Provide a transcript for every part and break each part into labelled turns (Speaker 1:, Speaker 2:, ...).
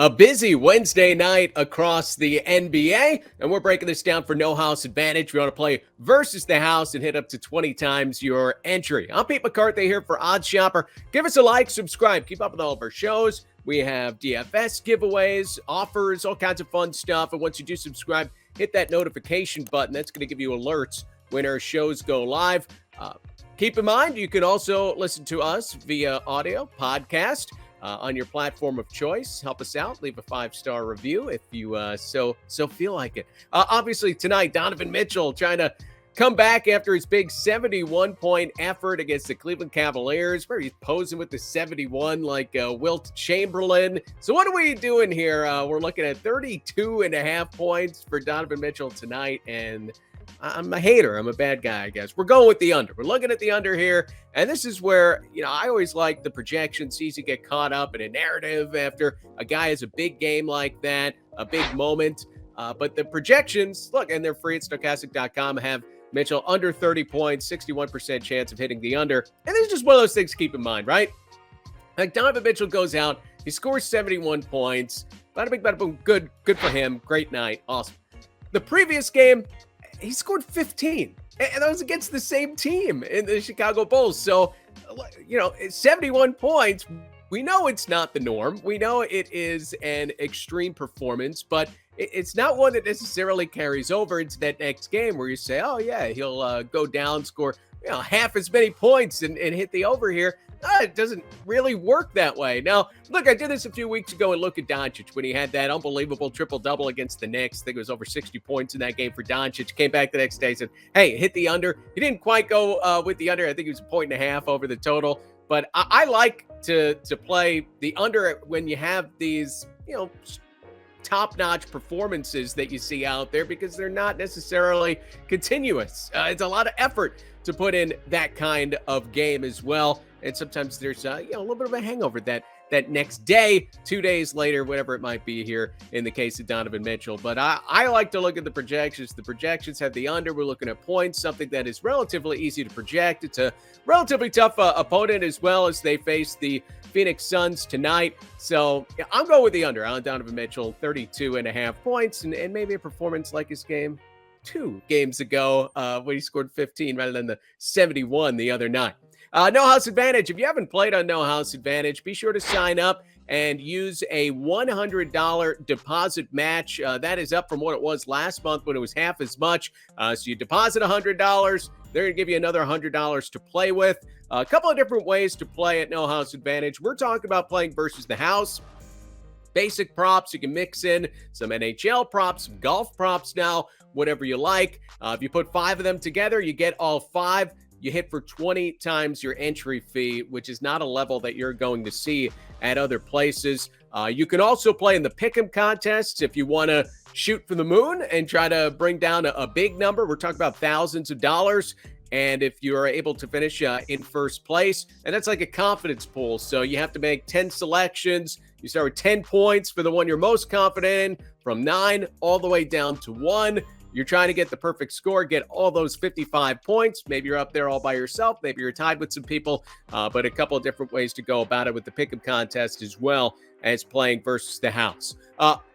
Speaker 1: A busy Wednesday night across the NBA, and we're breaking this down for no house advantage. We want to play versus the house and hit up to 20 times your entry. I'm Pete McCarthy here for OddsShopper. Give us a like, subscribe, keep up with all of our shows. We have DFS giveaways, offers, all kinds of fun stuff. And once you do subscribe, hit that notification button. That's going to give you alerts when our shows go live. Keep in mind, you can also listen to us via audio podcast. On your platform of choice. Help us out. Leave a 5-star review if you so feel like it. Obviously, tonight, Donovan Mitchell trying to come back after his big 71-point effort against the Cleveland Cavaliers, where he's posing with the 71 like Wilt Chamberlain. So what are we doing here? We're looking at 32.5 points for Donovan Mitchell tonight, and I'm a hater. I'm a bad guy, I guess. We're going with the under. We're looking at the under here. And this is where, I always like the projections. It's easy to get caught up in a narrative after a guy has a big game like that, a big moment. But the projections, look, and they're free at stochastic.com, have Mitchell under 30 points, 61% chance of hitting the under. And this is just one of those things to keep in mind, right? Like Donovan Mitchell goes out, he scores 71 points. Bada bing, bada boom. Good for him. Great night. Awesome. The previous game, he scored 15, and that was against the same team in the Chicago Bulls. So, 71 points, we know it's not the norm. We know it is an extreme performance, but it's not one that necessarily carries over into that next game where you say, oh, yeah, he'll go down, score half as many points and hit the over here. It doesn't really work that way. Now, look, I did this a few weeks ago and look at Doncic when he had that unbelievable triple-double against the Knicks. I think it was over 60 points in that game for Doncic. Came back the next day and said, hey, hit the under. He didn't quite go with the under. I think it was 1.5 over the total. But I like to play the under when you have these, top-notch performances that you see out there because they're not necessarily continuous. It's a lot of effort to put in that kind of game as well. And sometimes there's a little bit of a hangover that next day, 2 days later, whatever it might be here in the case of Donovan Mitchell. But I like to look at the projections. The projections have the under. We're looking at points, something that is relatively easy to project. It's a relatively tough opponent as well as they face the Phoenix Suns tonight. So I'm going with the under on Donovan Mitchell, 32.5 points, and maybe a performance like his game 2 games ago when he scored 15 rather than the 71 the other night. No House Advantage. If you haven't played on No House Advantage, be sure to sign up and use a $100 deposit match. That is up from what it was last month when it was half as much. So you deposit $100. They're going to give you another $100 to play with. A couple of different ways to play at No House Advantage. We're talking about playing versus the house. Basic props. You can mix in some NHL props, some golf props now, whatever you like. If you put 5 of them together, you get all 5. You hit for 20 times your entry fee, which is not a level that you're going to see at other places. You can also play in the pick'em contests if you want to shoot for the moon and try to bring down a big number. We're talking about thousands of dollars. And if you're able to finish in first place, and that's like a confidence pool. So you have to make 10 selections. You start with 10 points for the one you're most confident in, from 9 all the way down to 1. You're trying to get the perfect score, get all those 55 points. Maybe you're up there all by yourself. Maybe you're tied with some people, but a couple of different ways to go about it with the pick'em contest as well as playing versus the house.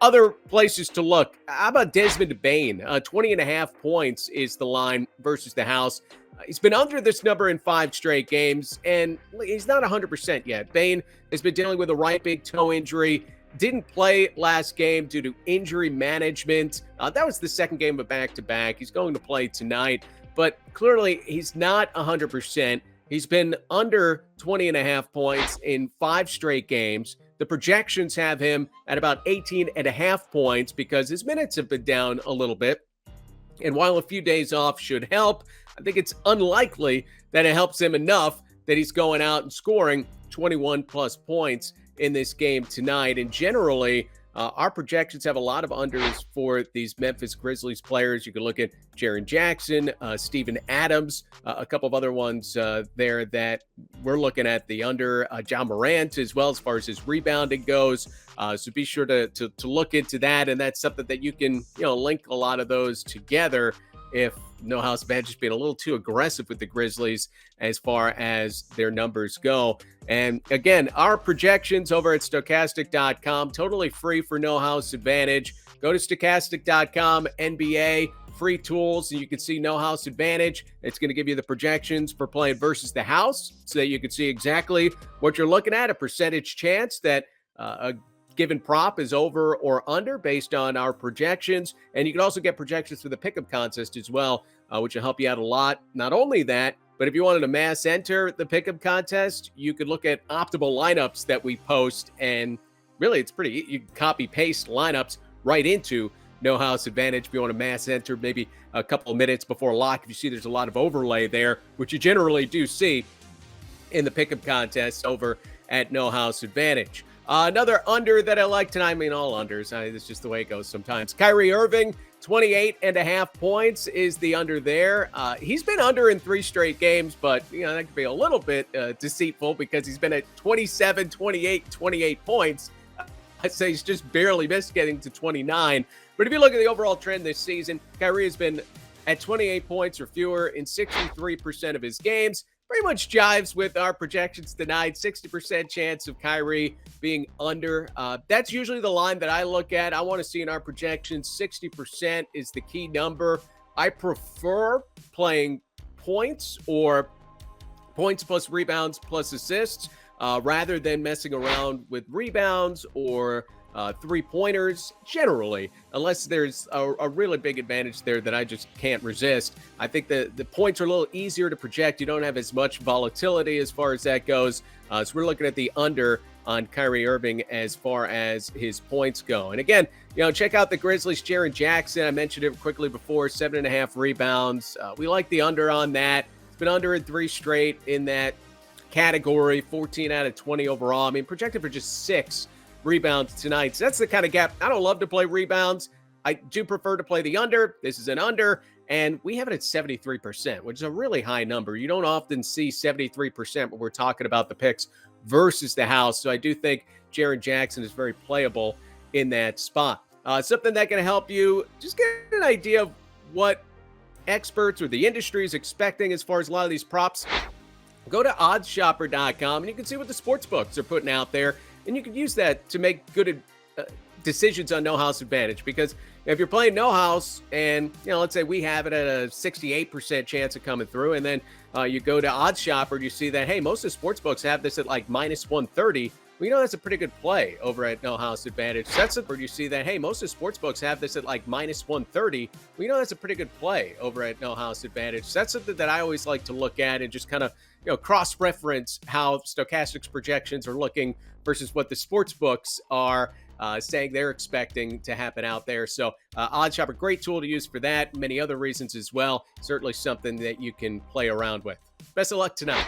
Speaker 1: Other places to look. How about Desmond Bane? 20.5 points is the line versus the house. He's been under this number in 5 straight games, and he's not 100% yet. Bane has been dealing with a right big toe injury. Didn't play last game due to injury management. That was the second game of back-to-back. He's going to play tonight, but clearly he's not 100%. He's been under 20.5 points in 5 straight games. The projections have him at about 18.5 points because his minutes have been down a little bit. And while a few days off should help, I think it's unlikely that it helps him enough that he's going out and scoring 21-plus points in this game tonight. And generally, our projections have a lot of unders for these Memphis Grizzlies players. You can look at Jaren Jackson, Steven Adams, a couple of other ones there that we're looking at the under. John Morant as well as far as his rebounding goes. So be sure to look into that. And that's something that you can link a lot of those together if No House Advantage is being a little too aggressive with the Grizzlies as far as their numbers go. And again, our projections over at stochastic.com, totally free for No House Advantage. Go to stochastic.com, NBA, free tools, and you can see No House Advantage. It's going to give you the projections for playing versus the house so that you can see exactly what you're looking at, a percentage chance that a given prop is over or under based on our projections. And you can also get projections for the pickup contest as well, which will help you out a lot. Not only that, but if you wanted to mass enter the pickup contest, you could look at optimal lineups that we post. And really, it's pretty, you can copy paste lineups right into No House Advantage if you want to mass enter maybe a couple of minutes before lock. If you see there's a lot of overlay there, which you generally do see in the pickup contest over at No House Advantage. Another under that I like tonight, I mean, all unders, it's just the way it goes sometimes. Kyrie Irving, 28.5 points is the under there. He's been under in 3 straight games, but that could be a little bit deceitful because he's been at 27, 28, 28 points. I'd say he's just barely missed getting to 29. But if you look at the overall trend this season, Kyrie has been at 28 points or fewer in 63% of his games. Pretty much jives with our projections tonight. 60% chance of Kyrie being under. That's usually the line that I look at. I want to see in our projections 60% is the key number. I prefer playing points or points plus rebounds plus assists rather than messing around with rebounds or 3-pointers generally, unless there's a really big advantage there that I just can't resist. I think the points are a little easier to project. You don't have as much volatility as far as that goes. So we're looking at the under on Kyrie Irving as far as his points go. And again, check out the Grizzlies' Jaren Jackson. I mentioned it quickly before, 7.5 rebounds. We like the under on that. It's been under in 3 straight in that category, 14 out of 20 overall. I mean, projected for just 6 rebounds tonight. So that's the kind of gap. I don't love to play rebounds. I do prefer to play the under. This is an under, and we have it at 73%, which is a really high number. You don't often see 73% when we're talking about the picks versus the house. So I do think Jaren Jackson is very playable in that spot. Something that can help you just get an idea of what experts or the industry is expecting as far as a lot of these props. Go to OddsShopper.com, and you can see what the sports books are putting out there. And you can use that to make good decisions on No House Advantage. Because if you're playing No House and, let's say we have it at a 68% chance of coming through, and then you go to OddsShopper and you see that, hey, most of the sports books have this at like minus 130. Well, that's a pretty good play over at No House Advantage. That's where you see that, hey, most of the sports books have this at like minus 130. Well, that's a pretty good play over at No House Advantage. That's something that I always like to look at and just kind of, cross-reference how Stochastic's projections are looking versus what the sports books are saying they're expecting to happen out there. So OddsShopper, great tool to use for that. Many other reasons as well. Certainly something that you can play around with. Best of luck tonight.